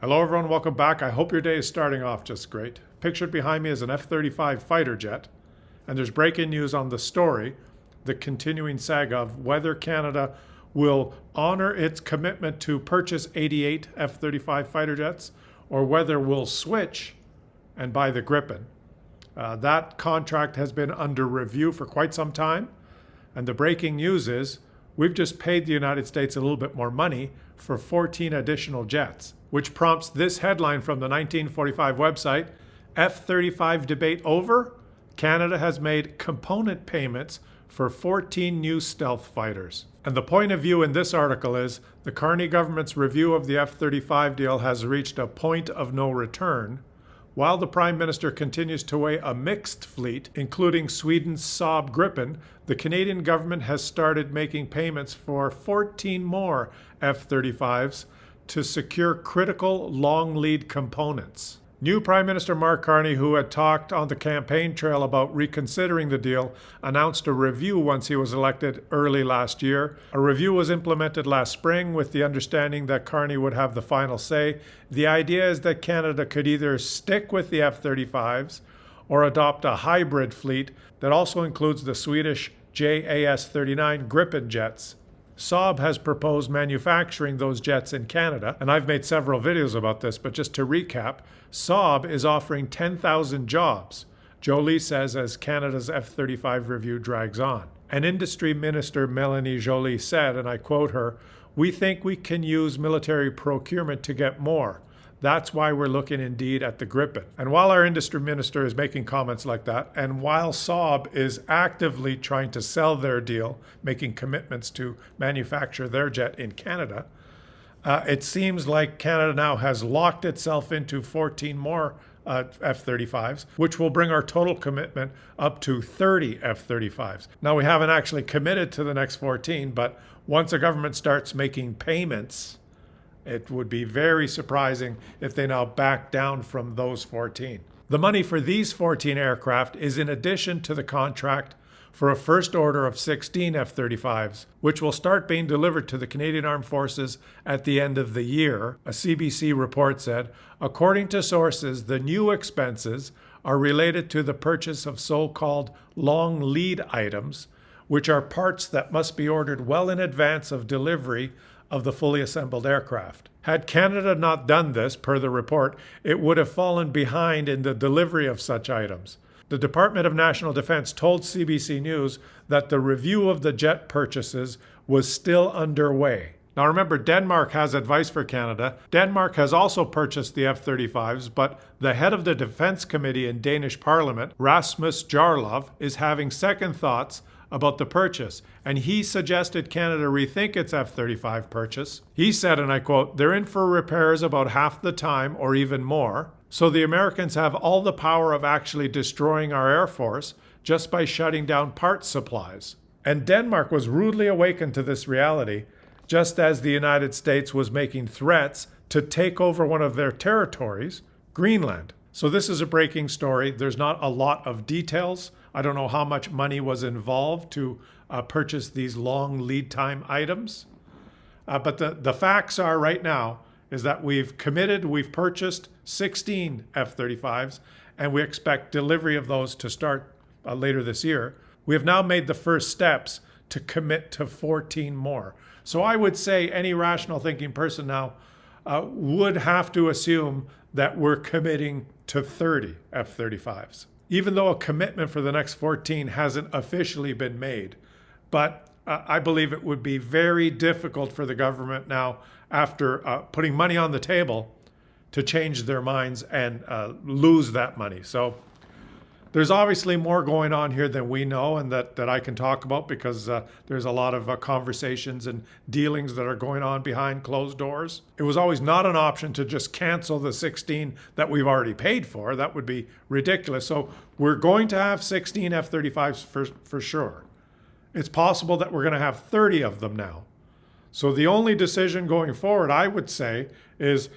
Hello everyone, welcome back. I hope your day is starting off just great. Pictured behind me is an F-35 fighter jet, and there's breaking news on the story, the continuing saga of whether Canada will honor its commitment to purchase 88 F-35 fighter jets or whether we'll switch and buy the Gripen. That contract has been under review for quite some time, and the breaking news is we've just paid the United States a little bit more money for 14 additional jets, which prompts this headline from the 1945 website: F-35 debate over? Canada has made component payments for 14 new stealth fighters. And the point of view in this article is the Carney government's review of the F-35 deal has reached a point of no return, while the Prime Minister continues to weigh a mixed fleet, including Sweden's Saab Gripen. The Canadian government has started making payments for 14 more F-35s to secure critical long lead components. New Prime Minister Mark Carney, who had talked on the campaign trail about reconsidering the deal, announced a review once he was elected early last year. A review was implemented last spring with the understanding that Carney would have the final say. The idea is that Canada could either stick with the F-35s or adopt a hybrid fleet that also includes the Swedish JAS-39 Gripen jets. Saab has proposed manufacturing those jets in Canada, and I've made several videos about this, but just to recap, Saab is offering 10,000 jobs, Joly says as Canada's F-35 review drags on. And Industry Minister Melanie Joly said, and I quote her, "We think we can use military procurement to get more. That's why we're looking indeed at the Gripen." And while our industry minister is making comments like that, and while Saab is actively trying to sell their deal, making commitments to manufacture their jet in Canada, it seems like Canada now has locked itself into 14 more F-35s, which will bring our total commitment up to 30 F-35s. Now, we haven't actually committed to the next 14, but once a government starts making payments, it would be very surprising if they now back down from those 14. The money for these 14 aircraft is in addition to the contract for a first order of 16 F-35s, which will start being delivered to the Canadian Armed Forces at the end of the year, a CBC report said. According to sources, the new expenses are related to the purchase of so-called long lead items, which are parts that must be ordered well in advance of delivery of the fully assembled aircraft. Had Canada not done this, per the report, it would have fallen behind in the delivery of such items. The Department of National Defense told CBC News that the review of the jet purchases was still underway. Now remember, Denmark has advice for Canada. Denmark has also purchased the F-35s, but the head of the Defense Committee in Danish Parliament, Rasmus Jarlov, is having second thoughts about the purchase, and he suggested Canada rethink its F-35 purchase. He said, and I quote, "They're in for repairs about half the time or even more, so the Americans have all the power of actually destroying our Air Force just by shutting down parts supplies." And Denmark was rudely awakened to this reality, just as the United States was making threats to take over one of their territories, Greenland. So this is a breaking story. There's not a lot of details. I don't know how much money was involved to purchase these long lead time items. But the facts are right now is that we've purchased 16 F-35s, and we expect delivery of those to start later this year. We have now made the first steps to commit to 14 more. So I would say any rational thinking person now would have to assume that we're committing to 30 F-35s, even though a commitment for the next 14 hasn't officially been made. But I believe it would be very difficult for the government now, after putting money on the table, to change their minds and lose that money. So there's obviously more going on here than we know and that I can talk about, because there's a lot of conversations and dealings that are going on behind closed doors. It was always not an option to just cancel the 16 that we've already paid for. That would be ridiculous. So we're going to have 16 F-35s for sure. It's possible that we're going to have 30 of them now. So the only decision going forward, I would say, is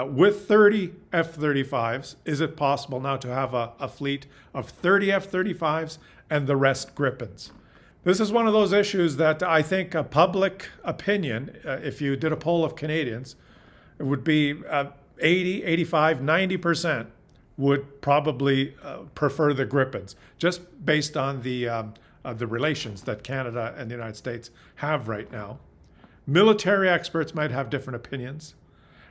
with 30 F-35s, is it possible now to have a fleet of 30 F-35s and the rest Gripens? This is one of those issues that I think public opinion, if you did a poll of Canadians, it would be 80, 85, 90% would probably prefer the Gripens, just based on the relations that Canada and the United States have right now. Military experts might have different opinions.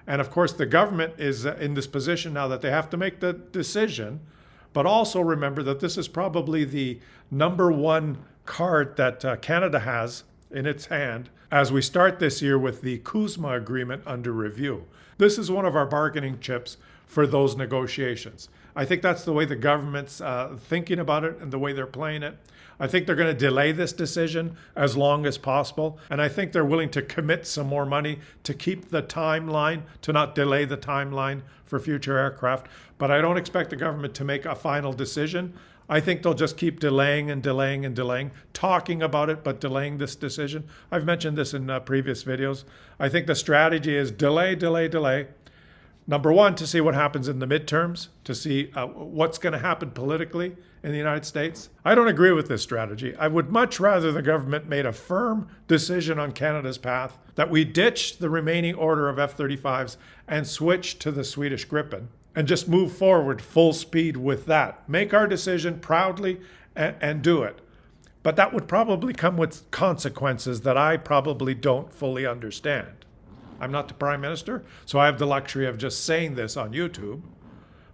And of course, the government is in this position now that they have to make the decision, but also remember that this is probably the number one card that Canada has in its hand as we start this year with the CUSMA agreement under review. This is one of our bargaining chips for those negotiations. I think that's the way the government's thinking about it and the way they're playing it. I think they're going to delay this decision as long as possible. And I think they're willing to commit some more money to keep the timeline, to not delay the timeline for future aircraft. But I don't expect the government to make a final decision. I think they'll just keep delaying and delaying and delaying, talking about it, but delaying this decision. I've mentioned this in previous videos. I think the strategy is delay, delay, delay. Number one, to see what happens in the midterms, to see what's going to happen politically in the United States. I don't agree with this strategy. I would much rather the government made a firm decision on Canada's path, that we ditch the remaining order of F-35s and switch to the Swedish Gripen and just move forward full speed with that. Make our decision proudly and do it. But that would probably come with consequences that I probably don't fully understand. I'm not the Prime Minister, so I have the luxury of just saying this on YouTube.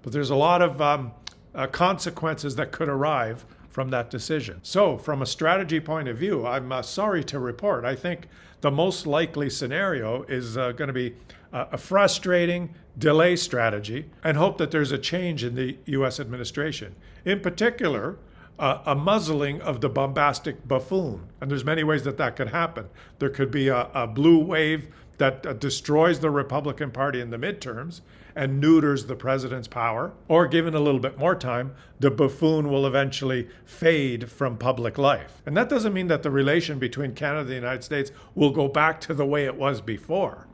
But there's a lot of consequences that could arrive from that decision. So from a strategy point of view, I'm sorry to report, I think the most likely scenario is going to be a frustrating delay strategy and hope that there's a change in the U.S. administration. In particular, a muzzling of the bombastic buffoon. And there's many ways that that could happen. There could be a blue wave that destroys the Republican Party in the midterms and neuters the president's power, or given a little bit more time, the buffoon will eventually fade from public life. And that doesn't mean that the relation between Canada and the United States will go back to the way it was before.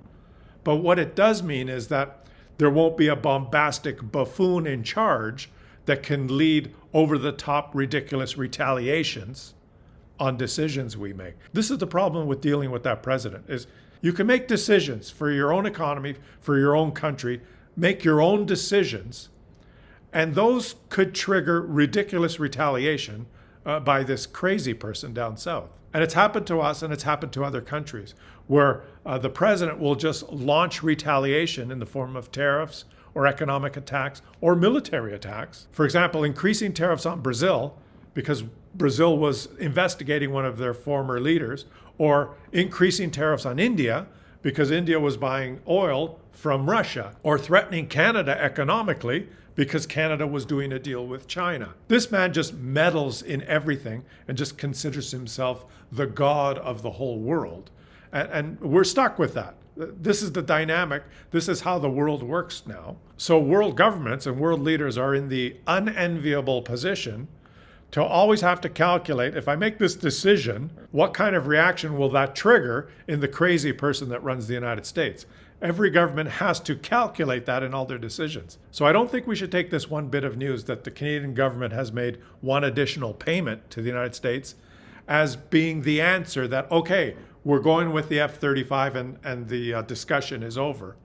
But what it does mean is that there won't be a bombastic buffoon in charge that can lead over-the-top ridiculous retaliations on decisions we make. This is the problem with dealing with that president, is you can make decisions for your own economy, for your own country, make your own decisions, and those could trigger ridiculous retaliation by this crazy person down south. And it's happened to us and it's happened to other countries where the president will just launch retaliation in the form of tariffs or economic attacks or military attacks. For example, increasing tariffs on Brazil because Brazil was investigating one of their former leaders, or increasing tariffs on India because India was buying oil from Russia, or threatening Canada economically because Canada was doing a deal with China. This man just meddles in everything and just considers himself the god of the whole world. And we're stuck with that. This is the dynamic. This is how the world works now. So world governments and world leaders are in the unenviable position to always have to calculate, if I make this decision, what kind of reaction will that trigger in the crazy person that runs the United States? Every government has to calculate that in all their decisions. So I don't think we should take this one bit of news that the Canadian government has made one additional payment to the United States as being the answer that, okay, we're going with the F-35 and the discussion is over.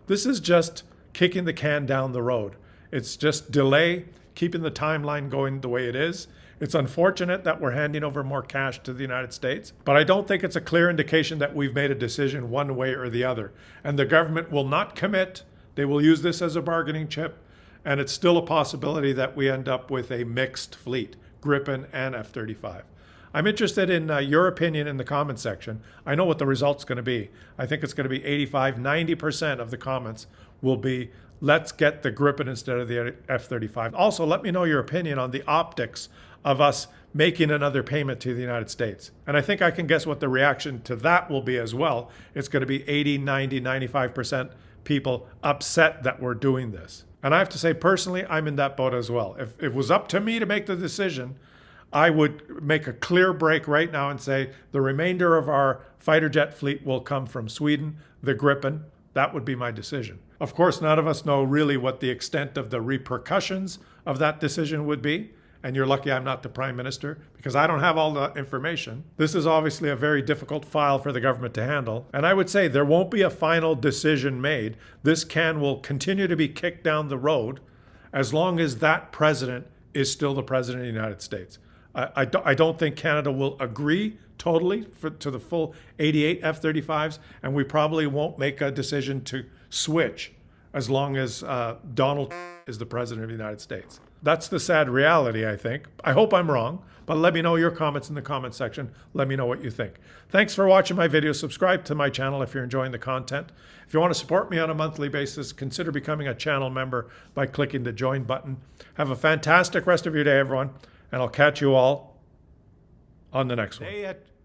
This is just kicking the can down the road. It's just delay, keeping the timeline going the way it is. It's unfortunate that we're handing over more cash to the United States, but I don't think it's a clear indication that we've made a decision one way or the other. And the government will not commit. They will use this as a bargaining chip. And it's still a possibility that we end up with a mixed fleet, Gripen and F-35. I'm interested in your opinion in the comment section. I know what the result's going to be. I think it's going to be 85, 90% of the comments will be, let's get the Gripen instead of the F-35. Also, let me know your opinion on the optics of us making another payment to the United States. And I think I can guess what the reaction to that will be as well. It's going to be 80, 90, 95% people upset that we're doing this. And I have to say, personally, I'm in that boat as well. If it was up to me to make the decision, I would make a clear break right now and say the remainder of our fighter jet fleet will come from Sweden, the Gripen. That would be my decision. Of course, none of us know really what the extent of the repercussions of that decision would be. and you're lucky I'm not the Prime Minister because I don't have all the information. This is obviously a very difficult file for the government to handle. And I would say there won't be a final decision made. This can will continue to be kicked down the road as long as that president is still the president of the United States. I don't think Canada will agree totally to the full 88 F-35s, and we probably won't make a decision to switch as long as Donald is the president of the United States. That's the sad reality, I think. I hope I'm wrong, but let me know your comments in the comment section. Let me know what you think. Thanks for watching my video. Subscribe to my channel if you're enjoying the content. If you want to support me on a monthly basis, consider becoming a channel member by clicking the join button. Have a fantastic rest of your day, everyone, and I'll catch you all on the next one.